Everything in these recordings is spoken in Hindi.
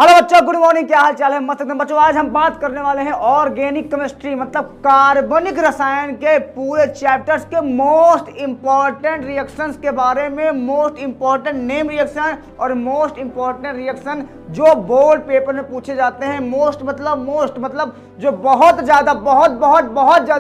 हेलो बच्चों, गुड मॉर्निंग। क्या हाल चाल है? मस्त एकदम बच्चों। आज हम बात करने वाले हैं ऑर्गेनिक केमिस्ट्री मतलब कार्बनिक रसायन के पूरे चैप्टर्स के मोस्ट इंपॉर्टेंट रिएक्शंस के बारे में। मोस्ट इंपॉर्टेंट नेम रिएक्शन और मोस्ट इंपॉर्टेंट रिएक्शन जो बोर्ड पेपर में पूछे जाते हैं। मोस्ट मतलब जो बहुत ज़्यादा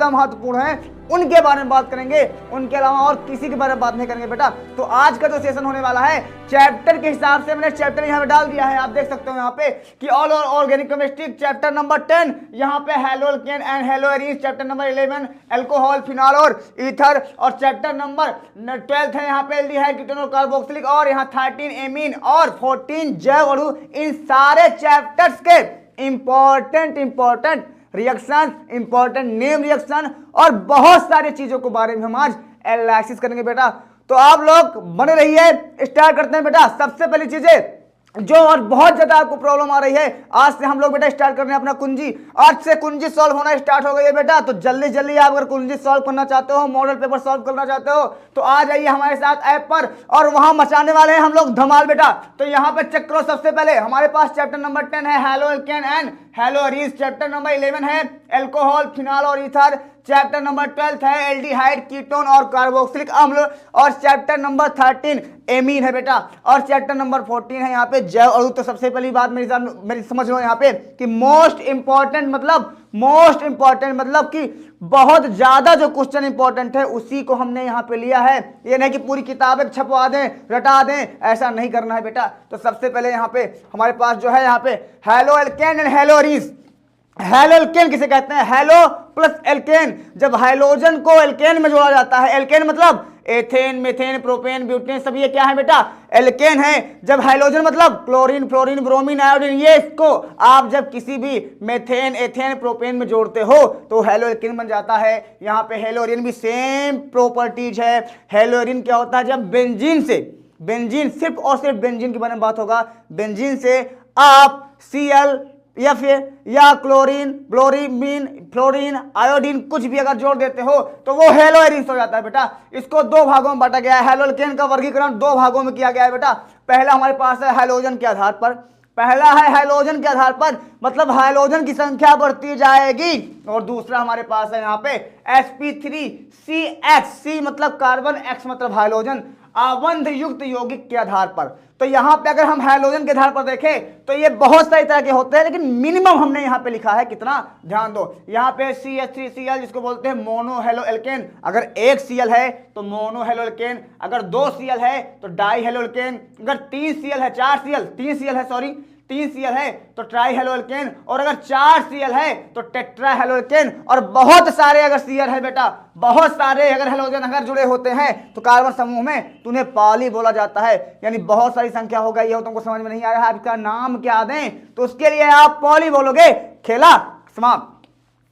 महत्वपूर्ण है, उनके बारे में बात करेंगे। उनके अलावा और किसी के बारे में बात नहीं करेंगे बेटा। तो आज का जो सेशन होने वाला है चैप्टर के हिसाब से, मैंने चैप्टर यहाँ पे डाल दिया है। आप देख सकते हो यहाँ पे कि all organic chemistry chapter number 10, यहाँ पे haloalkane and haloarenes, chapter number 11 alcohol, phenol और ईथर, और चैप्टर नंबर 12 है यहाँ पे एल्डिहाइड, कीटोन और कार्बोक्सिलिक, और यहाँ 13 एमीन और 14 जैव अणु। इन सारे चैप्टर्स के important reaction, important name reaction और बहुत सारी चीजों के बारे में हम आज एनालिसिस करेंगे बेटा। तो आप लोग बने रहिए। स्टार्ट करते हैं बेटा। सबसे पहली चीजें जो और बहुत ज्यादा आपको प्रॉब्लम आ रही है, आज से हम लोग बेटा स्टार्ट कर रहे हैं अपना कुंजी। आज से कुंजी सॉल्व होना स्टार्ट हो गई है बेटा। तो जल्दी आप अगर कुंजी सॉल्व करना चाहते हो, मॉडल पेपर सॉल्व करना चाहते हो, तो आ जाइए हमारे साथ ऐप पर और वहां मचाने वाले हैं हम लोग धमाल बेटा। तो यहाँ पे चेक करो। सबसे पहले हमारे पास चैप्टर नंबर 10 है हैलोअल्केन एंड हैलोएरीन्स, चैप्टर नंबर 11 है अल्कोहल, फिनॉल और ईथर, चैप्टर नंबर 12 है एल्डिहाइड, कीटोन और कार्बोक्सिलिक अम्ल, और चैप्टर नंबर 13 एमीन है बेटा, और चैप्टर नंबर 14 है यहाँ पे जैव अणु। तो सबसे पहली बात मेरी समझ लो यहाँ पे कि मोस्ट इंपॉर्टेंट मतलब कि बहुत ज्यादा जो क्वेश्चन इंपॉर्टेंट है उसी को हमने यहाँ पे लिया है। ये नहीं कि पूरी किताबें छपवा दें, रटा दें, ऐसा नहीं करना है बेटा। तो सबसे पहले यहाँ पे हमारे पास जो है यहाँ पे हैलोअल्केन एंड हैलोएरीन्स। हैलोअल्केन किसे कहते हैं? Halo plus alkane. जब हाइड्रोजन को एल्केन में जोड़ा जाता है, एल्केन मतलब एथेन, मीथेन, प्रोपेन, ब्यूटेन, सब ये क्या है बेटा? एल्केन है। जब हाइड्रोजन मतलब क्लोरीन, फ्लोरीन, ब्रोमीन, आयोडीन, ये इसको आप जब किसी भी मेथेन, एथेन, प्रोपेन में जोड़ते हो तो हैलोअल्केन बन जाता है। यहाँ पे हैलोएरीन भी सेम प्रॉपर्टीज है। हैलोएरीन क्या होता है? जब बेंजीन सिर्फ और सिर्फ बेंजीन के बारे में बात होगा। बेंजीन से आप Cl या क्लोरीन, ब्रोमीन, फ्लोरीन, आयोडीन कुछ भी अगर जोड़ देते हो तो वो हैलोएरीन्स हो जाता है बेटा। इसको दो भागों में बांटा गया है। हैलोअल्केन का वर्गीकरण दो भागों में किया गया है बेटा। पहला हमारे पास है हाइड्रोजन के आधार पर। मतलब हाइड्रोजन की संख्या बढ़ती जाएगी। और दूसरा हमारे पास है यहाँ पे sp3CH, C मतलब कार्बन, X मतलब हाइड्रोजन, आबंध युक्त यौगिक के आधार पर। तो यहाँ पे अगर हम हाइड्रोजन के आधार पर देखें तो ये बहुत सारी तरह के होते हैं, लेकिन मिनिमम हमने यहाँ पे लिखा है कितना, ध्यान दो। यहाँ पे CH3Cl जिसको बोलते हैं मोनो हैलोअल्केन। अगर एक Cl है तो मोनो हैलोअल्केन, अगर 2 Cl है तो डाई हैलोअल्केन, अगर 3 Cl है, 3 Cl है तो ट्राई हैलोअल्केन, और अगर 4 Cl है तो टेट्रा हैलोअल्केन, और बहुत सारे अगर Cl है बेटा, बहुत सारे अगर हैलोजन अगर जुड़े होते हैं तो कार्बन समूह में तो उन्हें पॉली बोला जाता है। यानी बहुत सारी संख्या होगा। ये तुमको समझ में नहीं आ रहा है इसका नाम क्या दें, तो उसके लिए आप पॉली बोलोगे। खेला समाप्त।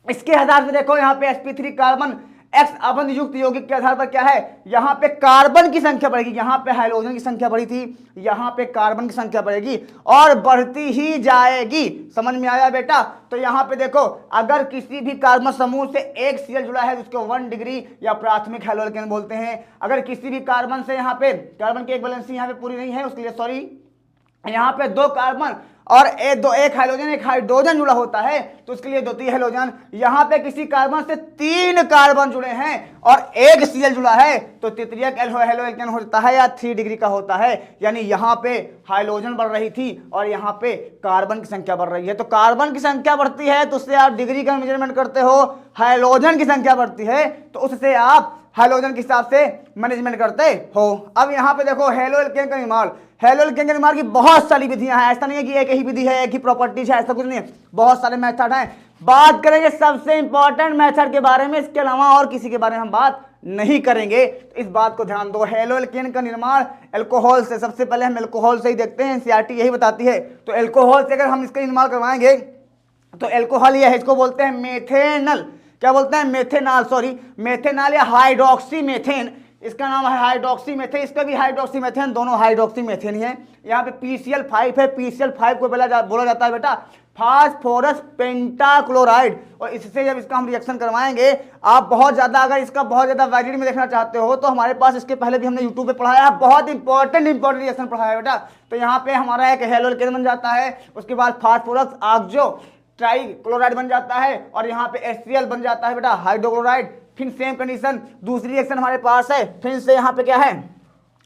इसके आधार से देखो यहाँ पे sp3 कार्बन, X अबंध युक्त यौगिक के आधार पर क्या है, यहाँ पे कार्बन की संख्या बढ़ेगी। यहाँ पे हाइड्रोजन की संख्या बढ़ी थी, यहाँ पे कार्बन की संख्या बढ़ेगी और बढ़ती ही जाएगी। समझ में आया बेटा? तो यहाँ पे देखो, अगर किसी भी कार्बन समूह से एक Cl जुड़ा है तो उसको 1 डिग्री या प्राथमिक हैलोअल्केन बोलते हैं। अगर किसी भी कार्बन से यहाँ पे कार्बन की एक वैलेंसी यहाँ पे पूरी नहीं है, उसके लिए सॉरी, यहाँ पे 2 कार्बन और एक हाइड्रोजन जुड़ा होता है तो उसके लिए 2 हैलोजन। यहाँ पे किसी कार्बन से 3 कार्बन जुड़े हैं और एक Cl जुड़ा है तो तृतीयक हैलोअल्केन होता है या 3 डिग्री का होता है। यानी यहाँ पे हाइड्रोजन बढ़ रही थी और यहाँ पे कार्बन की संख्या बढ़ रही है। तो कार्बन की संख्या बढ़ती है तो उससे आप डिग्री का मेजरमेंट करते हो। हाइड्रोजन की संख्या बढ़ती है तो उससे आप हाइड्रोजन के हिसाब से मैनेजमेंट करते हो। अब यहाँ पे देखो हैलोअल्केन का निर्माण की बहुत सारी विधियां हैं। ऐसा नहीं है कि एक ही विधि है, एक ही प्रॉपर्टीज है, ऐसा कुछ नहीं है। बहुत सारे मेथड हैं। बात करेंगे सबसे इंपॉर्टेंट मेथड के बारे में, इसके अलावा और किसी के बारे में हम बात नहीं करेंगे। तो इस बात को ध्यान दो। हैलोअल्केन का निर्माण अल्कोहल से, सबसे पहले हम अल्कोहल से ही देखते हैं, एनसीईआरटी यही बताती है। तो अल्कोहल से अगर हम इसका निर्माण करवाएंगे तो अल्कोहल ये है, इसको बोलते हैं मेथेनल। क्या बोलते हैं? मेथेनॉल या हाइड्रोक्सी मेथेन। इसका नाम है हाइड्रोक्सी मेथेन, इसका भी हाइड्रोक्सी मेथेन, दोनों हाइड्रोक्सी मेथेन ही है। यहाँ पे PCl5 है। PCl5 को बोला जाता है बेटा फास्फोरस पेंटाक्लोराइड। और इससे जब इसका हम रिएक्शन करवाएंगे, आप बहुत ज़्यादा अगर इसका बहुत ज़्यादा वैलिड में देखना चाहते हो तो हमारे पास इसके पहले भी हमने यूट्यूब पे पढ़ाया है, बहुत इंपॉर्टेंट रिएक्शन पढ़ाया है बेटा। तो यहाँ पे हमारा एक हेलो एल्केन बन जाता है, उसके बाद फास्फोरस ऑक्सो ट्राई क्लोराइड बन जाता है, और यहाँ पे HCl बन जाता है बेटा हाइड्रोक्लोराइड। फिर सेम कंडीशन दूसरी रिएक्शन हमारे पास है, फिर से यहाँ पे क्या है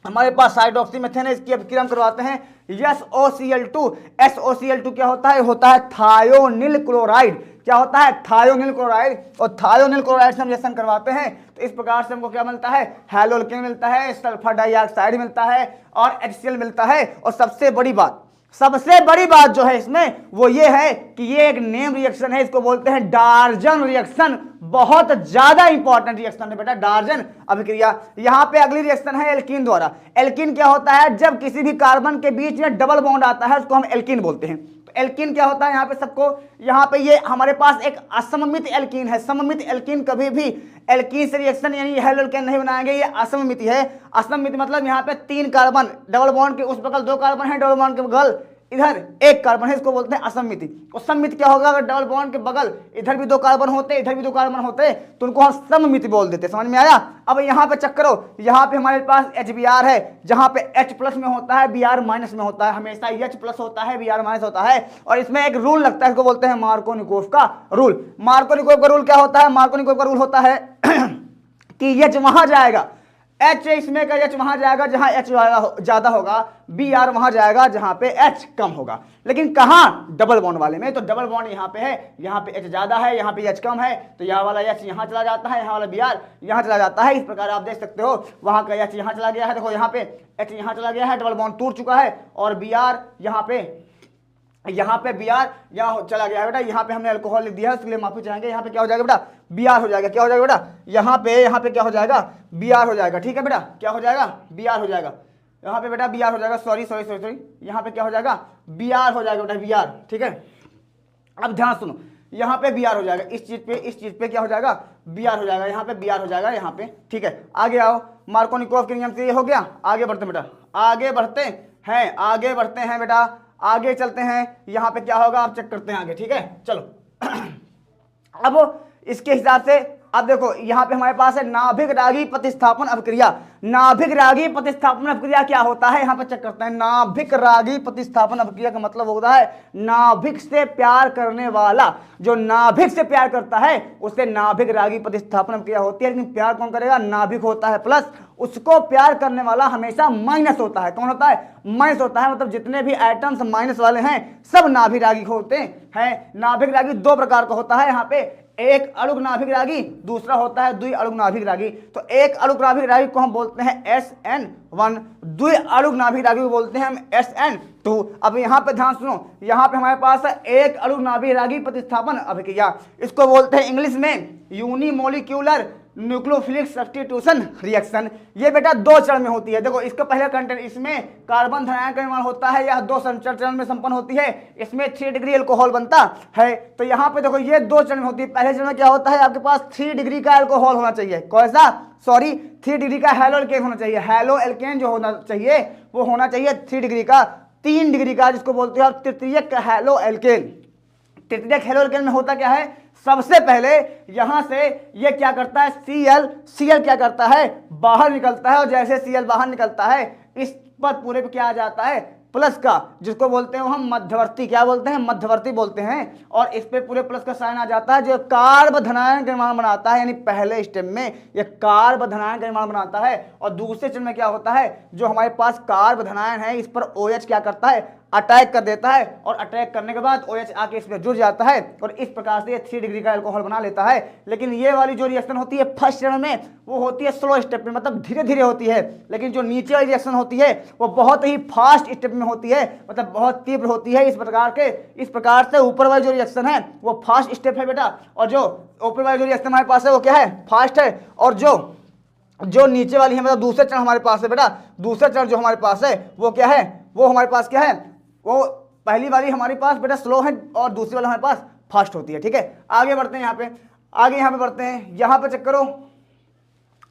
हमारे पास साइडोक्सीमेथेन है, इसकी अभिक्रिया हम करवाते हैं SOCl2। SOCl2 क्या होता है? होता है थायोनिल क्लोराइड। क्या होता है? Thionyl chloride. और थायोनिल क्लोराइड से हम रिएक्शन करवाते हैं तो इस प्रकार से हमको क्या मिलता है? हैलो एल्केन मिलता है, सल्फर डाइऑक्साइड मिलता है और HCl मिलता है। और सबसे बड़ी बात जो है इसमें वो ये है कि ये एक नेम रिएक्शन है, इसको बोलते हैं डार्जन रिएक्शन। बहुत ज्यादा इंपॉर्टेंट रिएक्शन है बेटा डार्जन अभिक्रिया। यहाँ पे अगली रिएक्शन है एल्कीन द्वारा। एल्कीन क्या होता है? जब किसी भी कार्बन के बीच में डबल बॉन्ड आता है उसको हम एल्कीन बोलते हैं। तो एल्कीन क्या होता है? यहाँ पे सबको यहाँ पे ये हमारे पास एक असममित एल्कीन है। सममित एल्कीन कभी भी एल्कीन से रिएक्शन यानी हेलो एल्केन नहीं बनाएंगे, ये असममिति है। असममिति मतलब यहाँ पे 3 कार्बन डबल बॉन्ड के उस बगल 2 कार्बन है, डबल बॉन्ड के बगल इधर 1 कार्बन है, इसको बोलते हैं असममिति। और सममिति क्या होगा? अगर डबल बॉन्ड के बगल इधर भी 2 कार्बन होते, इधर भी 2 कार्बन होते तो उनको हम सममिति बोल देते। समझ में आया? अब यहाँ पे चेक करो, यहाँ पे हमारे पास HBr है, जहाँ पे H प्लस में होता है, Br माइनस में होता है। हमेशा H प्लस होता है, Br माइनस होता है। और इसमें एक रूल लगता है, इसको बोलते हैं मार्कोनिकोव का रूल। मार्कोनिकोव का रूल क्या होता है? मार्कोनिकोव का रूल होता है कि H वहां जाएगा, H इसमें का H वहां जाएगा जहां H ज्यादा होगा, Br वहां जाएगा जहां पे H कम होगा। लेकिन कहां? डबल बॉन्ड वाले में। तो डबल बॉन्ड यहाँ पे है, यहाँ पे H ज्यादा है, यहाँ पे H कम है, तो यहाँ वाला H यहाँ चला जाता है, यहाँ वाला Br यहाँ चला जाता है। इस प्रकार आप देख सकते हो, वहां का H यहाँ चला गया है, देखो यहाँ पे H यहाँ चला गया है, डबल बॉन्ड टूट चुका है, और Br यहाँ पे Br यहाँ चला गया है बेटा। यहाँ पे हमने अल्कोहल लिख दिया है, उसके लिए माफी चाहेंगे। यहाँ पे क्या हो जाएगा बेटा? Br हो जाएगा। क्या हो जाएगा बेटा? यहाँ पे क्या हो जाएगा? Br हो जाएगा। ठीक है बेटा, क्या हो जाएगा? Br हो जाएगा। यहाँ पे बेटा Br हो जाएगा। सॉरी, यहाँ पे क्या हो जाएगा? Br हो जाएगा बेटा, Br। ठीक है, अब ध्यान सुनो, यहाँ पे Br हो जाएगा, इस चीज पे क्या हो जाएगा? Br हो जाएगा, यहाँ पे Br हो जाएगा यहाँ पे। ठीक है, आगे आओ। मार्कोनिकोव के नियम से ये हो गया। आगे बढ़ते बेटा, आगे बढ़ते हैं बेटा, आगे चलते हैं। यहाँ पे क्या होगा आप चेक करते हैं आगे। ठीक है, चलो अब इसके हिसाब से अब देखो, यहाँ पे हमारे पास है नाभिक रागी प्रतिस्थापन अभिक्रिया। नाभिक रागी प्रतिस्थापन अभिक्रिया क्या होता है? यहाँ पे चेक करते हैं। नाभिक रागी प्रतिस्थापन अभिक्रिया का मतलब होता है नाभिक से प्यार करने वाला, जो नाभिक से प्यार करता है उससे नाभिक रागी प्रतिस्थापन अभिक्रिया होती है। लेकिन प्यार कौन करेगा? नाभिक होता है प्लस, उसको प्यार करने वाला हमेशा माइनस होता है। कौन होता है? माइनस होता है। मतलब जितने भी एटम्स माइनस वाले हैं सब नाभिक रागी होते हैं। नाभिक रागी 2 प्रकार का होता है यहाँ पे, एक अणुक नाभिक रागी, दूसरा होता है द्वि अणुक नाभिक रागी। तो एक अणुक नाभिक रागी को हम बोलते हैं SN1, द्वि अणुक नाभिक रागी को बोलते हैं हम SN2। अब यहाँ पे ध्यान सुनो, यहाँ पे हमारे पास है एक अणुक नाभिक रागी प्रतिस्थापन अभिक्रिया, इसको बोलते हैं इंग्लिश में यूनिमोलिक्यूलर न्यूक्लियोफिलिक सब्स्टिट्यूशन रिएक्शन। ये बेटा 2 चरण में होती है। देखो इसका पहला कंटेंट, इसमें कार्बन धनायन का निर्माण होता है, यह 2 चरण में संपन्न होती है। इसमें 3 डिग्री अल्कोहल बनता है। तो यहाँ पे देखो ये 2 चरण में होती है। पहले चरण में क्या होता है? आपके पास 3 डिग्री का अल्कोहल होना चाहिए। कौन सा? सॉरी, 3 डिग्री का हैलो एल्केन होना चाहिए। हैलो एल्केन जो होना चाहिए वो होना चाहिए 3 डिग्री का, 3 डिग्री का, जिसको बोलते हैं तृतीयक हैलो एल्केन। तृतीयक हैलो एल्केन में होता क्या है? सबसे पहले यहां से ये क्या करता है? Cl क्या करता है? बाहर निकलता है, और जैसे Cl बाहर निकलता है इस पर पूरे पे क्या आ जाता है? प्लस का, जिसको बोलते हैं हम मध्यवर्ती। क्या बोलते हैं? मध्यवर्ती बोलते हैं। और इस पे पूरे प्लस का साइन आ जाता है, जो कार्ब धनायन का निर्माण बनाता है। यानी पहले स्टेप में ये कार्ब धनायन का निर्माण बनाता है, और दूसरे चरण में क्या होता है? जो हमारे पास कार्ब धनायन है इस पर OH क्या करता है? अटैक कर देता है, और अटैक करने के बाद OH आके इसमें जुड़ जाता है, और इस प्रकार से ये 3 डिग्री का अल्कोहल बना लेता है। लेकिन ये वाली जो रिएक्शन होती है फर्स्ट चरण में, वो होती है स्लो स्टेप में, मतलब धीरे धीरे होती है। लेकिन जो नीचे वाली रिएक्शन होती है वो बहुत ही फास्ट स्टेप में होती है, मतलब बहुत तीव्र होती है। इस प्रकार से ऊपर वाली जो रिएक्शन है वो फास्ट स्टेप है बेटा, और जो ऊपर वाली जो रिएक्शन हमारे पास है वो क्या है? फास्ट है। और जो नीचे वाली है, मतलब दूसरा चरण हमारे पास है बेटा, दूसरा चरण जो हमारे पास है वो क्या है? वो हमारे पास क्या है? वो पहली वाली हमारे पास बेटा स्लो है, और दूसरी वाली हमारे पास फास्ट होती है। ठीक है, आगे बढ़ते हैं। यहाँ पे बढ़ते हैं। यहाँ पे चेक करो,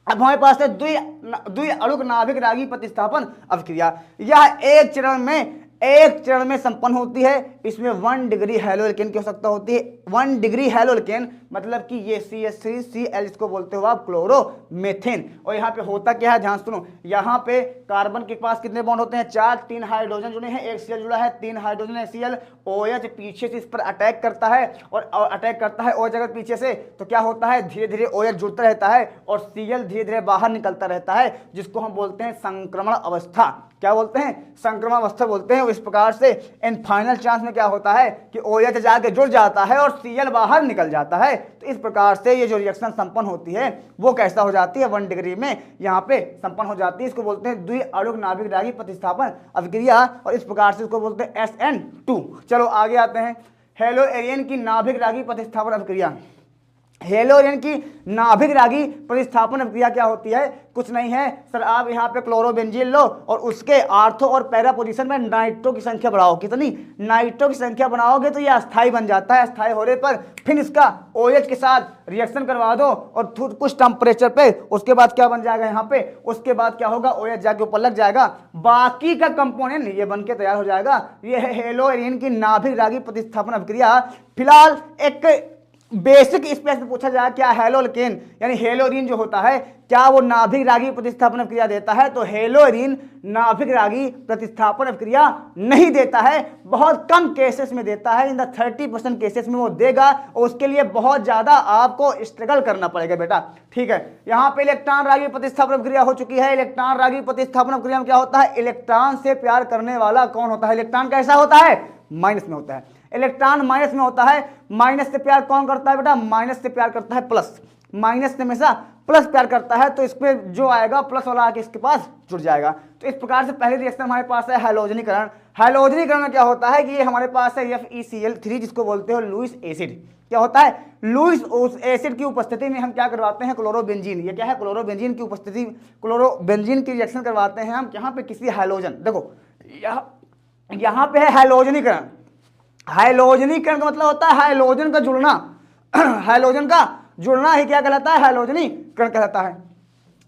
अब हमारे पास है द्वि अणुक नाभिक रागी प्रतिस्थापन अभिक्रिया। यह एक चरण में एक चरण में संपन्न होती है। इसमें 1 डिग्री हैलोएल्केन की आवश्यकता होती है। 1 डिग्री हैलोएल्केन मतलब कि ये CH3Cl इसको बोलते हो आप क्लोरोमेथेन। और यहाँ पे होता क्या है, ध्यान सुनो, यहाँ पे कार्बन के पास कितने बॉन्ड होते हैं, 4, 3 हाइड्रोजन जुड़े हैं, एक Cl जुड़ा है, 3 हाइड्रोजन है Cl। OH पीछे से इस पर अटैक करता है और अटैक करता है OH अगर पीछे से, तो क्या होता है, धीरे धीरे OH जुड़ता रहता है और Cl धीरे धीरे बाहर निकलता रहता है, जिसको हम बोलते हैं संक्रमण अवस्था। क्या बोलते हैं, संक्रमण अवस्था बोलते हैं। इस प्रकार से इन फाइनल चांस में क्या होता है कि OH जाके जुड़ जाता है और Cl बाहर निकल जाता है। तो इस प्रकार से ये जो रिएक्शन संपन्न होती है वो कैसा हो जाती है, 1 डिग्री में यहाँ पे संपन्न हो जाती है। इसको बोलते हैं द्विअणुक नाभिक रागी प्रतिस्थापन अभिक्रिया और इस प्रकार से इसको बोलते हैं SN2। चलो आगे आते हैं, हेलोएरियन की नाभिक रागी प्रतिस्थापन अभिक्रिया। हेलोएरियन की नाभिक रागी प्रतिस्थापन अभिक्रिया क्या होती है, कुछ नहीं है सर, आप यहाँ पे क्लोरोबेंजीन लो और उसके आर्थो और पैरा पोजीशन में नाइट्रो की संख्या बढ़ाओ। कितनी, नाइट्रो की संख्या बढ़ाओगे तो ये अस्थाई बन जाता है। अस्थाई होने पर फिर इसका OH के साथ रिएक्शन करवा दो और कुछ टेम्परेचर पे, उसके बाद क्या बन जाएगा यहाँ पे, उसके बाद क्या होगा, OH जाके ऊपर लग जाएगा, बाकी का कंपोनेंट ये बन के तैयार हो जाएगा। ये है हेलोएरियन की नाभिक रागी प्रतिस्थापन अभिक्रिया। फिलहाल एक बेसिक स्पेस में पूछा जाए क्या हेलोएल्केन यानी हेलोरीन जो होता है क्या वो नाभिक रागी प्रतिस्थापन अभिक्रिया देता है, तो हेलोरीन नाभिक रागी प्रतिस्थापन अभिक्रिया नहीं देता है, बहुत कम केसेस में देता है। इन द 30% केसेस में वो देगा और उसके लिए बहुत ज्यादा आपको स्ट्रगल करना पड़ेगा बेटा। ठीक है, यहाँ पे इलेक्ट्रॉन रागी प्रतिस्थापन अभिक्रिया हो चुकी है। इलेक्ट्रॉन रागी प्रतिस्थापन अभिक्रिया में क्या होता है, इलेक्ट्रॉन से प्यार करने वाला कौन होता है, इलेक्ट्रॉन कैसा होता है, माइनस में होता है। इलेक्ट्रॉन माइनस में होता है, माइनस से प्यार कौन करता है बेटा, माइनस से प्यार करता है प्लस, माइनस से हमेशा प्लस प्यार करता है, तो इसमें जो आएगा प्लस वाला आके इसके पास जुड़ जाएगा। तो इस प्रकार से पहली रिएक्शन हमारे पास है हैलोजनीकरण। हैलोजनीकरण में क्या होता है कि ये हमारे पास है FeCl3 जिसको बोलते हो लुईस एसिड। क्या होता है, लुईस एसिड की उपस्थिति में हम क्या करवाते हैं, क्लोरोबेंजीन। ये क्या है, क्लोरोबेंजीन की उपस्थिति, क्लोरोबेंजीन की रिएक्शन करवाते हैं हम यहाँ पे किसी हैलोजन। देखो यहाँ पे है हैलोजनीकरण। हैलोजनीकरण का मतलब होता है हैलोजन का जुड़ना। हैलोजन का जुड़ना ही क्या कहलाता है, हैलोजनीकरण कहलाता है।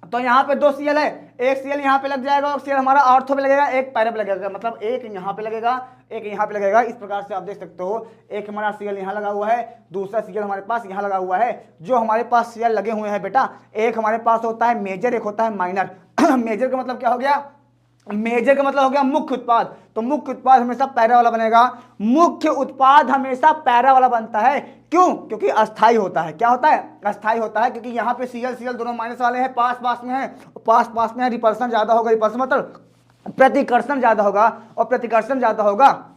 तो यहाँ पे 2 Cl है, एक Cl यहाँ पे लग जाएगा और Cl हमारा ऑर्थो पे लगेगा, एक पैरा पे लगेगा, मतलब एक यहाँ पे लगेगा एक यहाँ पे लगेगा। इस प्रकार से आप देख सकते हो, एक हमारा Cl यहाँ लगा हुआ है, दूसरा Cl हमारे पास यहाँ लगा हुआ है। जो हमारे पास Cl लगे हुए हैं बेटा, एक हमारे पास होता है मेजर, एक होता है माइनर। मेजर का मतलब क्या हो गया, मेजर का मतलब हो गया मुख्य उत्पाद। तो मुख्य उत्पाद हमेशा पैरा वाला बनेगा, मुख्य उत्पाद हमेशा पैरा वाला बनता है। क्यों, क्योंकि अस्थाई होता है। क्या होता है, अस्थाई होता है, क्योंकि यहाँ पे Cl दोनों माइनस वाले हैं, पास पास में है, पास में है, रिपल्सन ज्यादा होगा, रिपल्सन मतलब प्रतिकर्षण ज्यादा होगा, और प्रतिकर्षण ज्यादा होगा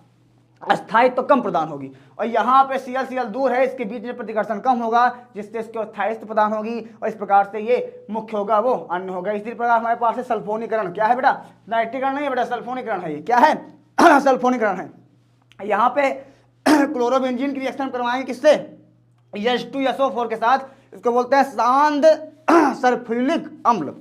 अस्थायित्व कम प्रदान होगी। और यहाँ पे Cl दूर है, इसके बीच में प्रतिकर्षण कम होगा, जिससे इसको स्थायित्व प्रदान होगी, और इस प्रकार से ये मुख्य होगा, वो अन्य होगा। इसी प्रकार हमारे पास है सल्फोनीकरण। क्या है बेटा, नाइट्रीकरण नहीं है बेटा, सल्फोनीकरण है। ये क्या है, सल्फोनीकरण है। यहाँ पे क्लोरोबेंजीन की रिएक्शन करवाएंगे किससे, H2SO4 के साथ। इसको बोलते हैं सांद्र सल्फ्यूरिक अम्ल।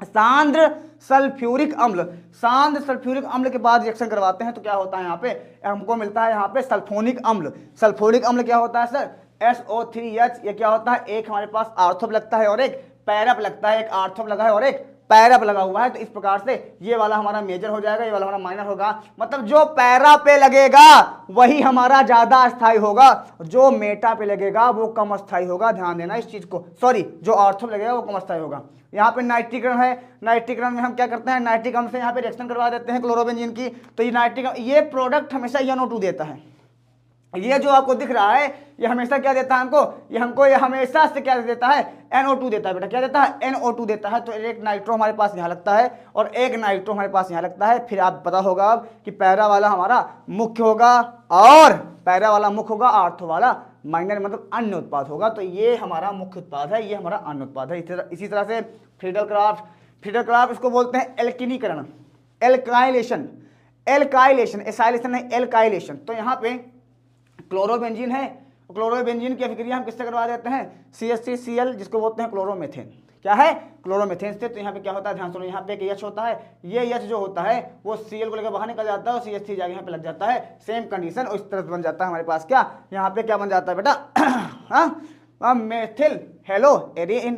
सांद्र सल्फ्यूरिक अम्ल, सांद्र सल्फ्यूरिक अम्ल के बाद रिएक्शन करवाते हैं तो क्या होता है, यहाँ पे हमको मिलता है यहाँ पे सल्फोनिक अम्ल। सल्फोनिक अम्ल क्या होता है सर, SO3H। ये क्या होता है, एक हमारे पास आर्थो पे लगता है और एक पैरा पे लगता है, एक आर्थो पे लगा है और एक पैरा पे लगा हुआ है। तो इस प्रकार से ये वाला हमारा मेजर हो जाएगा, ये वाला हमारा माइनर होगा। मतलब जो पैरा पे लगेगा वही हमारा ज्यादा अस्थाई होगा, जो मेटा पे लगेगा वो कम अस्थाई होगा। ध्यान देना इस चीज को, सॉरी जो आर्थो पे लगेगा वो कम अस्थाई होगा। यहाँ पे नाइट्रीकरण है, नाइट्रीकरण में हम क्या करते हैं, नाइट्रिक अम्ल से यहाँ पे रिएक्शन करवा देते हैं क्लोरोबेंजीन की। तो ये नाइट्रिक, ये प्रोडक्ट हमेशा NO2 देता है। ये जो आपको दिख रहा है ये हमेशा क्या देता है हमको, ये हमेशा से क्या देता है, NO2 देता है बेटा। क्या देता है, NO2 देता है। तो एक नाइट्रो हमारे पास यहाँ लगता है और एक नाइट्रो हमारे पास यहाँ लगता है। फिर आप पता होगा अब कि पैरा वाला हमारा मुख्य होगा और पैरा वाला मुख्य होगा, आर्थो वाला माइनर मतलब अन्य उत्पाद होगा। तो ये हमारा मुख्य उत्पाद है, ये हमारा अन्य उत्पाद है। इसी तरह से फ्रीडल-क्राफ्ट इसको बोलते हैं एल्किनीकरण, एल्काइलेशन, एसाइलेशन नहीं, एल्काइलेशन। तो यहाँ पे क्लोरोबेंजीन है, क्लोरोबेंजीन की अभिक्रिया हम किससे करवा देते हैं, CH3Cl जिसको बोलते हैं क्लोरोमेथेन। क्या है, क्लोरोमेथेन से। तो यहाँ पे क्या होता है, ध्यान सुनो, यहाँ पे एक H होता है, ये H जो होता है वो Cl को लेकर बाहर निकल जाता है और CH3 जाके यहाँ पे लग जाता है। सेम कंडीशन उस तरह बन जाता है हमारे पास। क्या यहाँ पे क्या बन जाता है बेटा, हाँ methyl hello Erin,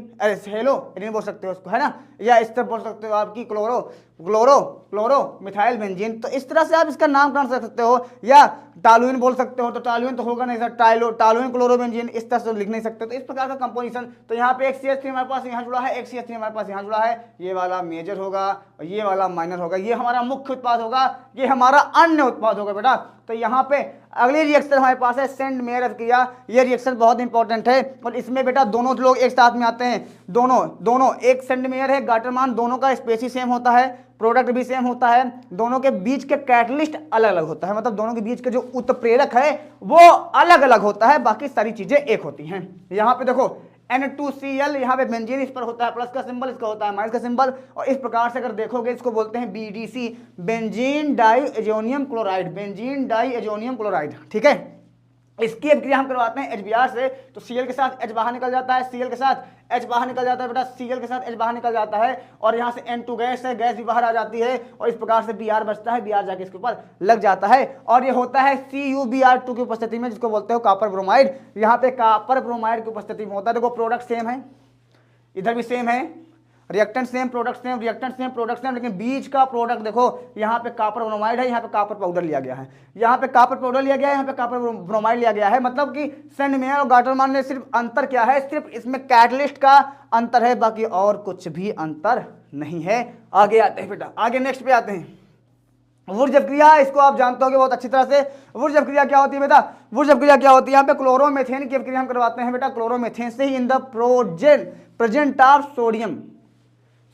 hello Erin बोल सकते हो उसको, है ना, या इस तरह बोल सकते हो आपकी chloro chloro chloro methyl benzene. तो इस तरह से आप इसका नामकरण कर सकते हो, या टालुइन बोल सकते हो, तो टालुइन तो होगा नहीं सर, टालुइन क्लोरोबेंजीन, इस तरह से लिख नहीं सकते। तो इस प्रकार का कंपोजिशन, तो यहाँ पे एक CH3 हमारे पास यहाँ जुड़ा है, एक CH3 हमारे पास यहाँ जुड़ा है, ये वाला मेजर होगा और ये वाला माइनर होगा, ये हमारा मुख्य उत्पाद होगा, ये हमारा अन्य उत्पाद होगा बेटा। तो यहाँ पे अगली रिएक्शन हमारे पास है सेंट मेयर अभिक्रिया। ये रिएक्शन बहुत इंपॉर्टेंट है और इसमें बेटा दोनों लोग एक साथ में आते हैं, दोनों एक सेंट मेयर है गाटरमान, दोनों का स्पेसी सेम होता है, प्रोडक्ट भी सेम होता है, दोनों के बीच के कैटलिस्ट अलग अलग होता है, मतलब दोनों के बीच के जो उत्प्रेरक है वो अलग अलग होता है, बाकी सारी चीजें एक होती हैं। यहाँ पे देखो N2Cl, यहाँ पे बेंजीन इस पर होता है प्लस का सिंबल, इसका होता है माइनस का सिंबल, और इस प्रकार से अगर देखोगे इसको बोलते हैं BDC, benzene diazonium chloride, benzene diazonium chloride, ठीक है। इसकी अभिक्रिया हम करवाते हैं HBr से, तो Cl के साथ H बाहर निकल जाता है, Cl के साथ H बाहर निकल जाता है बेटा, Cl के साथ H बाहर निकल जाता है, और यहाँ से N2 गैस है, गैस भी बाहर आ जाती है, और इस प्रकार से Br बचता है, Br जाके इसके ऊपर लग जाता है, और ये होता है CuBr2 की उपस्थिति में, जिसको बोलते हो कॉपर ब्रोमाइड। यहाँ पे कॉपर ब्रोमाइड की उपस्थिति में होता है। देखो प्रोडक्ट सेम है, इधर भी सेम है, reactant same, product same, reactant same, product same, लेकिन बीच का प्रोडक्ट देखो, यहाँ पे कॉपर ब्रोमाइड है, यहाँ पे कॉपर पाउडर लिया गया है, यहाँ पे कॉपर पाउडर लिया गया है, यहाँ पे कॉपर ब्रोमाइड लिया गया है। मतलब कि सेंट मेयर और गाटरमान में सिर्फ अंतर क्या है, सिर्फ इसमें कैटलिस्ट का अंतर है, बाकी और कुछ भी अंतर नहीं है। आगे आते हैं बेटा, आगे नेक्स्ट पे आते हैं। वुर्ज अभिक्रिया, इसको आप जानते होगे बहुत अच्छी तरह से। वुर्ज अभिक्रिया क्या होती है बेटा, वुर्ज अभिक्रिया क्या होती है, यहाँ पे क्लोरोमेथेन की अभिक्रिया हम करवाते हैं बेटा, क्लोरोमेथेन से ही in the present of sodium,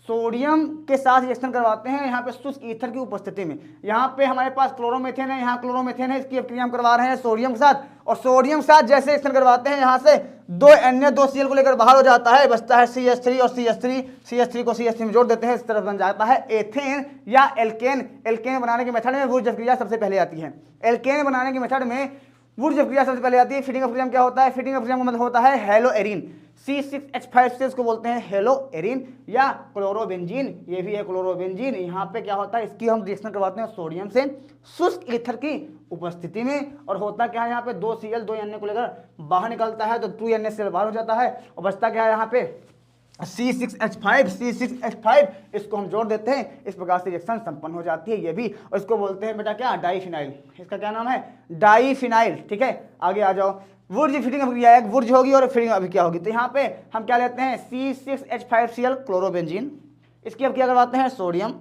sodium के साथ रिएक्शन करवाते हैं यहाँ पे शुष्क ईथर की उपस्थिति में। यहाँ पे हमारे पास क्लोरोमेथेन है, यहाँ क्लोरोमेथेन है, इसकी अभिक्रिया हम करवा रहे हैं सोडियम के साथ, और सोडियम के साथ जैसे रिएक्शन करवाते हैं यहाँ से 2 Na2Cl को लेकर बाहर हो जाता है, बचता है CH3 और CH3 को CH3 में जोड़ देते हैं, इस तरह बन जाता है एथेन या एल्केन। एल्केन बनाने के मेथड में वुर्ज अभिक्रिया सबसे पहले आती है। एल्केन बनाने के मेथड में वुर्ज अभिक्रिया सबसे पहले आती है। फिटिंग अभिक्रिया क्या होता है, फिटिंग अभिक्रिया का मतलब होता है हेलो एरिन, C6H5 से इसको बोलते हैं हेलो एरिन या क्लोरोबेंजीन, ये भी है क्लोरोबेंजीन। यहाँ पे क्या होता है, इसकी हम रिएक्शन करवाते हैं सोडियम से शुष्क ईथर की उपस्थिति में, और होता क्या है यहाँ पे 2 Cl 2 Na को लेकर बाहर निकलता है, तो 2 NaCl बाहर हो जाता है, और बचता क्या है यहाँ पे C6H5, इसको हम जोड़ देते हैं, इस प्रकार से रिएक्शन संपन्न हो जाती है ये भी, और इसको बोलते हैं बेटा क्या, डाईफिनाइल। इसका क्या नाम है, डाईफिनाइल, ठीक है। आगे आ जाओ, वुर्ज फिटिंग अभिक्रिया, एक वुर्ज होगी और फिटिंग अभिक्रिया होगी। तो यहाँ पे हम क्या लेते हैं C6H5Cl क्लोरोबेंजीन, इसकी अभिक्रिया करवाते हैं सोडियम,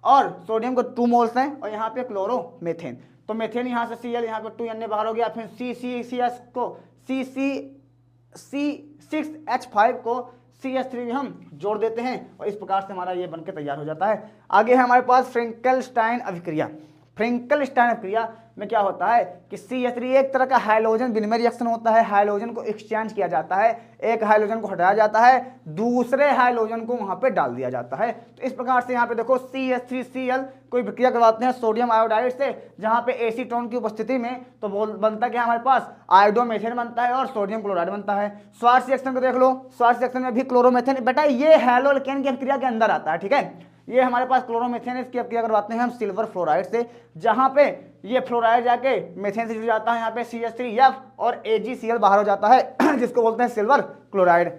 और सोडियम को 2 मोल्स हैं, और यहाँ पे क्लोरोमेथेन, तो मेथेन यहाँ से Cl, यहाँ पे 2 Na बाहर हो गया, फिर CCCS को C6H5 को CH3 में हम जोड़ देते हैं, और इस प्रकार से हमारा ये बनके तैयार हो जाता है। आगे है हमारे पास फ्रेंकलस्टाइन अभिक्रिया। फ्रेंकलस्टाइन अभिक्रिया में क्या होता है कि CH3 एक तरह का हाइड्रोजन विनिमय रिएक्शन होता है, हाइड्रोजन को एक्सचेंज किया जाता है, एक हाइड्रोजन को हटाया जाता है, दूसरे हाइड्रोजन को वहां पे डाल दिया जाता है। तो इस प्रकार से यहाँ पे देखो CH3Cl कोई प्रक्रिया करवाते हैं सोडियम आयोडाइड से, जहाँ पे एसीटोन की उपस्थिति में, तो बनता क्या हमारे पास आयोडोमेथेन बनता है और सोडियम क्लोराइड बनता है। स्वार्स रिएक्शन को देख लो, स्वार्स रिएक्शन में भी क्लोरोमेथेन, बेटा ये हैलोएल्केन की अभिक्रिया के अंदर आता है, ठीक है। ये हमारे पास क्लोरोमेथेन, इसकी अभिक्रिया करवाते हैं हम सिल्वर फ्लोराइड से, जहां पे ये फ्लोराइड जाके मेथेन से जुड़ जाता है, यहाँ पे CH3F और AgCl बाहर हो जाता है, जिसको बोलते हैं सिल्वर क्लोराइड।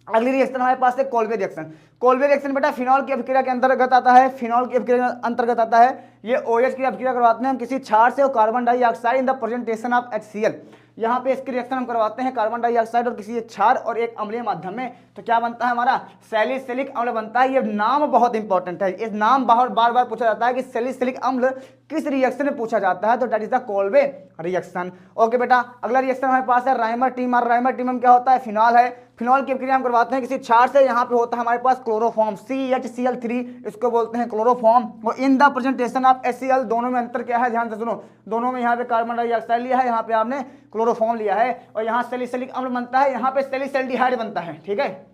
अगली रिएक्शन हमारे पास है कोल्बे रिएक्शन। कोल्बे रिएक्शन बेटा फिनॉल की अभिक्रिया के अंतर्गत आता है, फिनॉल की अभिक्रिया के अंतर्गत आता है। ये OH की अभिक्रिया करवाते हैं हम किसी क्षार से और carbon dioxide in the presentation of HCl। यहाँ पे इसकी रिएक्शन हम करवाते हैं कार्बन डाइऑक्साइड और किसी क्षार और एक अम्लीय माध्यम में, तो क्या बनता है हमारा सैलिसिलिक अम्ल बनता है। ये नाम बहुत इंपॉर्टेंट है, इस नाम बार बार पूछा जाता है कि सैलिसिलिक अम्ल किस रिएक्शन में पूछा जाता है, तो that is the Kolbe reaction. Okay बेटा, अगला रिएक्शन हमारे पास है राइमर टीमर। राइमर टीमर में क्या होता है, फिनॉल है, फिनॉल की अभिक्रिया हम करवाते हैं किसी क्षार से, यहाँ पे होता है हमारे पास क्लोरोफॉर्म CHCl3, इसको बोलते हैं क्लोरोफॉर्म। और in the presentation of HCl, दोनों में अंतर क्या है, ध्यान से सुनो, दोनों में यहाँ पे कार्बन डाइऑक्साइड लिया है, यहाँ पे आपने क्लोरोफॉर्म लिया है, और यहाँ सैलिसिलिक अम्ल बनता है, यहाँ पे सैलिसल्डिहाइड बनता है, ठीक है।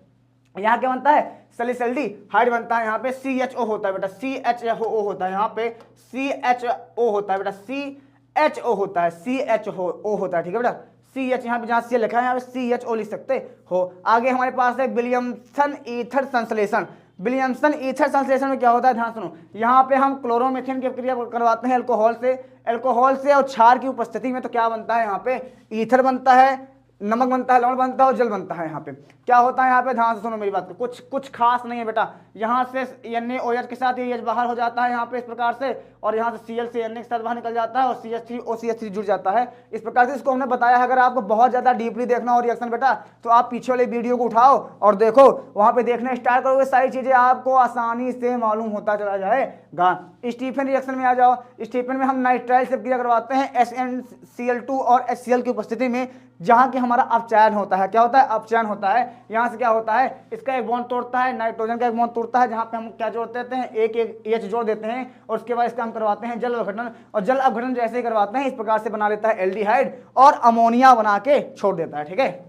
यहाँ क्या बनता है, सैलिसल्डिहाइड बनता है, यहाँ पे CHO होता है बेटा, CHO होता है, यहाँ पे CHO होता है बेटा, CHO होता है, CHO होता है, ठीक है बेटा। CH यहाँ पे जहाँ C लिखा है यहाँ पे CHO लिख सकते हो। आगे हमारे पास है विलियमसन ईथर संश्लेषण। विलियमसन ईथर संश्लेषण में क्या होता है, ध्यान सुनो, यहाँ पे हम क्लोरोमेथेन की प्रक्रिया करवाते हैं अल्कोहल से और क्षार की उपस्थिति में, तो क्या बनता है यहाँ पे ईथर बनता है, नमक बनता है, लवण बनता है और जल बनता है। यहाँ पे क्या होता है, यहाँ पे ध्यान से सुनो मेरी बात को, कुछ खास नहीं है बेटा। यहाँ से NaOH के साथ ये H बाहर हो जाता है यहाँ पे इस प्रकार से, और यहाँ से Cl से Na के साथ बाहर निकल जाता है और CH3 OCH3 जुड़ जाता है इस प्रकार से। इसको हमने बताया है। अगर आपको बहुत ज़्यादा डीपली देखना हो रिएक्शन बेटा तो आप पीछे वाले वीडियो को उठाओ और देखो, वहाँ पे देखना स्टार्ट करोगे, सारी चीज़ें आपको आसानी से मालूम होता चला जाएगा। स्टीफन रिएक्शन में आ जाओ। स्टीफन में हम नाइट्राइल से क्रिया करवाते हैं SnCl2 और HCl की उपस्थिति में, जहाँ की हमारा अपचयन होता है। क्या होता है, अपचयन होता है। यहाँ से क्या होता है, इसका एक बॉन्ड तोड़ता है, नाइट्रोजन का एक बॉन्ड तोड़ता है, जहाँ पे हम क्या जोड़ देते हैं, एक H जोड़ देते हैं, और उसके बाद इसका हम करवाते हैं जल अपघटन, और जल अपघटन जैसे ही करवाते हैं इस प्रकार से बना लेता है एल्डिहाइड और अमोनिया बना के छोड़ देता है। ठीक है,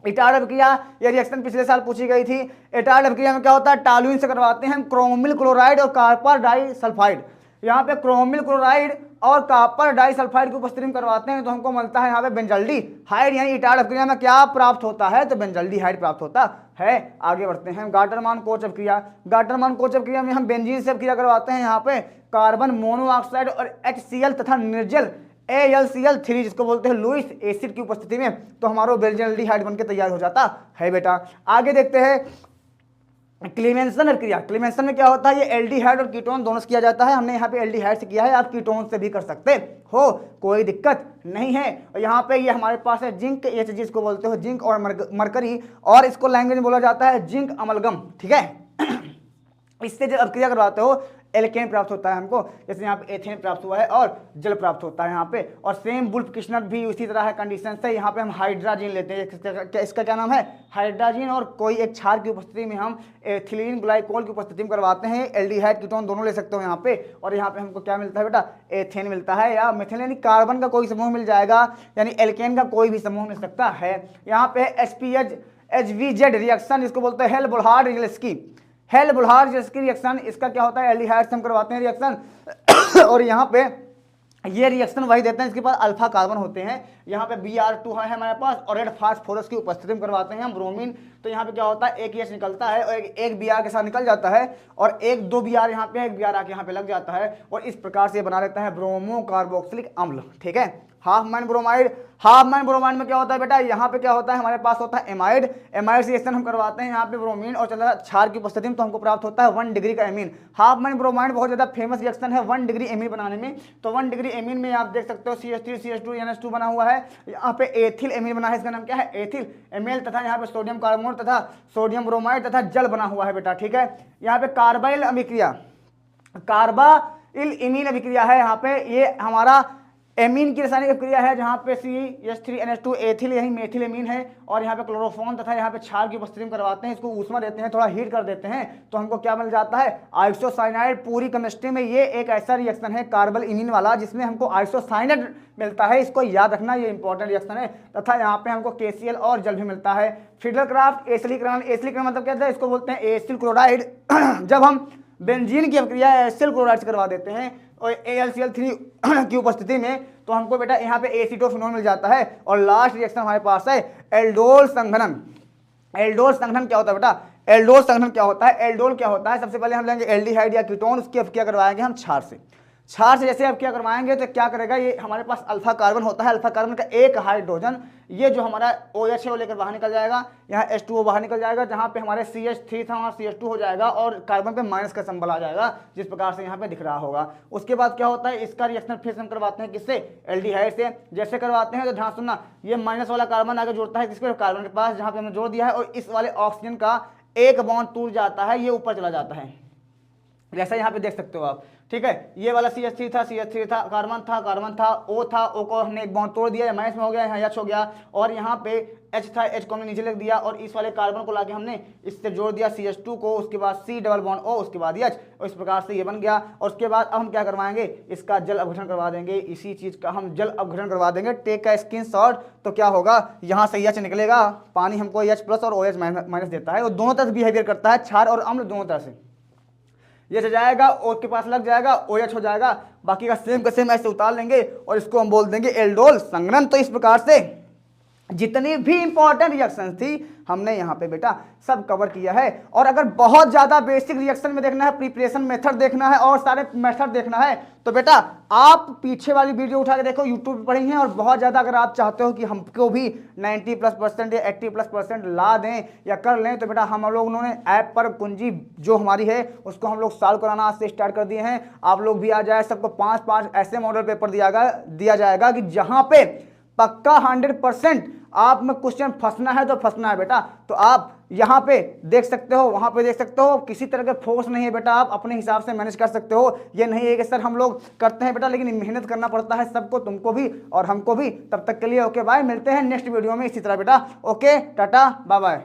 इटार्ड अभिक्रिया, ये रिएक्शन पिछले साल पूछी गई थी। इटार्ड अभिक्रिया में क्या होता है, टॉलुइन से करवाते हैं हम क्रोमिल क्लोराइड और कॉपर डाइसल्फाइड। यहाँ पे क्रोमिल क्लोराइड और कॉपर डाइसल्फाइड की उपस्थिति में करवाते हैं तो हमको मिलता है यहाँ पे बेंजल्डिहाइड। यानी इटार्ड अभिक्रिया में क्या प्राप्त होता है, तो बेंजल्डिहाइड प्राप्त होता है। आगे बढ़ते हैं, गाटरमान कोच अभिक्रिया। गाटरमान कोच अभिक्रिया में हम बेंजीन से अभिक्रिया करवाते हैं। यहाँ पे कार्बन मोनोऑक्साइड और HCl तथा निर्जल AlCl3 जिसको बोलते हैं लुईस एसिड की उपस्थिति में, तो हमारा बेंजल्डिहाइड बनके तैयार हो जाता है बेटा। आगे देखते हैं क्लीमेंसन अभिक्रिया। क्लीमेंसन में क्या होता है, ये एल्डिहाइड और कीटोन दोनों से किया जाता है। हमने यहाँ पे एल्डिहाइड से किया है, आप कीटोन से भी कर सकते हो, कोई दिक्कत नहीं है। और यहाँ पे ये हमारे पास है जिंक H जिसको बोलते हो जिंक और मरकरी, और इसको लैंग्वेज में बोला जाता है जिंक अमलगम। ठीक है, इससे जब अभिक्रिया करवाते हो एल्केन प्राप्त होता है हमको, जैसे यहाँ पे एथेन प्राप्त हुआ है और जल प्राप्त होता है यहाँ पे। और सेम वुल्फ किश्नर भी उसी तरह है कंडीशन से। यहाँ पे हम हाइड्राजीन लेते हैं, इसका क्या नाम है, हाइड्राजीन, और कोई एक क्षार की उपस्थिति में हम एथिलीन ग्लाइकोल की उपस्थिति में करवाते हैं। एल्डिहाइड कीटोन दोनों ले सकते हो यहाँ पे, और यहाँ पे हमको क्या मिलता है बेटा, एथेन मिलता है या मिथेन, यानी कार्बन का कोई समूह मिल जाएगा, यानी एल्केन का कोई भी समूह मिल सकता है। यहाँ पे HVZ रिएक्शन जिसको बोलते हैं हेल-बोल्हार्ड-ज़ेलेस्की। हेल-बोल्हार्ड-ज़ेलेस्की रिएक्शन, इसका क्या होता है, एल्डिहाइड से हम करवाते हैं रिएक्शन और यहाँ पे ये रिएक्शन वही देते हैं, इसके पास अल्फा कार्बन होते हैं। यहाँ पे Br2 है हमारे पास, और रेड फास्फोरस की उपस्थिति में करवाते हैं हम ब्रोमीन। तो यहाँ पे क्या होता है, एक H निकलता है और एक Br के साथ निकल जाता है, और एक 2 Br यहाँ पे, एक Br आके यहाँ पे लग जाता है, और इस प्रकार से बना लेता है ब्रोमो कार्बोक्सिलिक अम्ल। ठीक है, half man bromide. Half man bromide में क्या होता है बेटा, यहाँ पे क्या होता है, हमारे पास होता है एमाइड। एमाइड रिएक्शन हम करवाते हैं यहाँ पे ब्रोमीन और चला क्षार की उपस्थिति में, तो हमको प्राप्त होता है 1 डिग्री का एमीन। हाफ मैन ब्रोमाइड बहुत ज्यादा फेमस रिएक्शन है 1 डिग्री एमीन बनाने में। तो 1 डिग्री एमीन में आप देख सकते हो CH3 CH2 NH2 बना हुआ है। यहाँ पे एथिल एमीन बना है, इसका नाम क्या है, एथिल Ml, तथा यहाँ पे सोडियम कार्बोनेट तथा सोडियम ब्रोमाइड तथा जल बना हुआ है बेटा। ठीक है, यहाँ पे कार्बाइल अभिक्रिया, कार्बाइल इमीन अभिक्रिया है। यहाँ पे ये हमारा एमीन की रासायनिक अभिक्रिया है, जहाँ पे CH3NH2 एथिल, यही मेथिल एमीन है, और यहाँ पे क्लोरोफॉर्म तथा यहाँ पे क्षार की उपस्थिति में करवाते हैं। इसको ऊष्मा देते हैं, थोड़ा हीट कर देते हैं, तो हमको क्या मिल जाता है, आइसोसाइनाइड। पूरी केमिस्ट्री में ये एक ऐसा रिएक्शन है कार्बल इमीन वाला जिसमें हमको आइसोसाइनाइड मिलता है, इसको याद रखना, ये इंपॉर्टेंट रिएक्शन है। तथा यहाँ पे हमको KCl और जल भी मिलता है। फिडलक्राफ्ट एसिलीकरण, एसिलीकरण मतलब क्या है, इसको बोलते हैं एसिल क्लोराइड। जब हम बेंजीन की अभिक्रिया एसिल क्लोराइड से करवा देते हैं और AlCl3 की उपस्थिति में, तो हमको बेटा यहाँ पे एसीटोफिनोल मिल जाता है। और लास्ट रिएक्शन हमारे पास है एल्डोल संघनन। एल्डोल संघनन क्या होता है बेटा, एल्डोल संघनन क्या होता है, एल्डोल क्या होता है, सबसे पहले हम लेंगे एल्डिहाइड या कीटोन, उसकी अभिक्रिया करवाएंगे हम क्षार से। क्षार से जैसे अब क्या करवाएंगे तो क्या करेगा, ये हमारे पास अल्फा कार्बन होता है, अल्फा कार्बन का एक हाइड्रोजन, ये जो हमारा OH है वो लेकर बाहर निकल जाएगा, यहाँ H2O बाहर निकल जाएगा, जहाँ पे हमारे CH3 था वहाँ CH2 हो जाएगा, और कार्बन पे माइनस का सिंबल आ जाएगा, जिस प्रकार से यहाँ पे दिख रहा होगा। उसके बाद क्या होता है, इसका रिएक्शन फिर हम करवाते हैं किससे, एल्डिहाइड से। जैसे करवाते हैं तो ध्यान सुनना, ये माइनस वाला कार्बन आगे जोड़ता है किसके, कार्बन के पास, जहाँ पे हमने जोड़ दिया है, और इस वाले ऑक्सीजन का एक बॉन्ड टूट जाता है, ये ऊपर चला जाता है, जैसा यहाँ पे देख सकते हो आप। ठीक है, ये वाला CH3 था, CH3 था, कार्बन था, O था, O को हमने एक बॉन्ड तोड़ दिया, माइनस में हो गया, यहाँ H हो गया, और यहाँ पे H था, H को हमने नीचे लिख दिया, और इस वाले कार्बन को लाके हमने इससे जोड़ दिया CH2 को, उसके बाद C डबल बॉन्ड O, उसके बाद H, और इस प्रकार से ये बन गया। और उसके बाद अब हम क्या करवाएंगे, इसका जल अपघटन करवा देंगे, इसी चीज़ का हम जल अपघटन करवा देंगे। टेक का स्क्रीनशॉट, तो क्या होगा, यहाँ से H निकलेगा, पानी हमको H+ और OH माइनस देता है, और दोनों तरफ बिहेवियर करता है, क्षार और अम्ल दोनों तरह से। ये से जाएगा, O के पास लग जाएगा, OH हो जाएगा, बाकी का सेम का सेम ऐसे उतार लेंगे, और इसको हम बोल देंगे एल्डोल संघनन। तो इस प्रकार से जितनी भी इंपॉर्टेंट रिएक्शन थी हमने यहाँ पे बेटा सब कवर किया है। और अगर बहुत ज़्यादा बेसिक रिएक्शन में देखना है, प्रिपरेशन मेथड देखना है और सारे मेथड देखना है तो बेटा आप पीछे वाली वीडियो उठा के देखो, यूट्यूब पे पढ़ी हैं। और बहुत ज़्यादा अगर आप चाहते हो कि हमको भी 90+% या 80+% ला दें या कर लें तो बेटा हम लोग उन्होंने ऐप पर कुंजी जो हमारी है उसको हम लोग सॉल्व कराना आज से स्टार्ट कर दिए हैं। आप लोग भी आ जाए, सबको 5-5 ऐसे मॉडल पेपर दिया जाएगा कि जहाँ पे पक्का 100% आप में क्वेश्चन फंसना है तो फंसना है बेटा। तो आप यहाँ पे देख सकते हो, वहाँ पे देख सकते हो, किसी तरह का फोर्स नहीं है बेटा, आप अपने हिसाब से मैनेज कर सकते हो। ये नहीं है कि सर हम लोग करते हैं बेटा, लेकिन मेहनत करना पड़ता है सबको, तुमको भी और हमको भी। तब तक के लिए ओके बाय, मिलते हैं नेक्स्ट वीडियो में इसी तरह बेटा। Okay tata bye bye.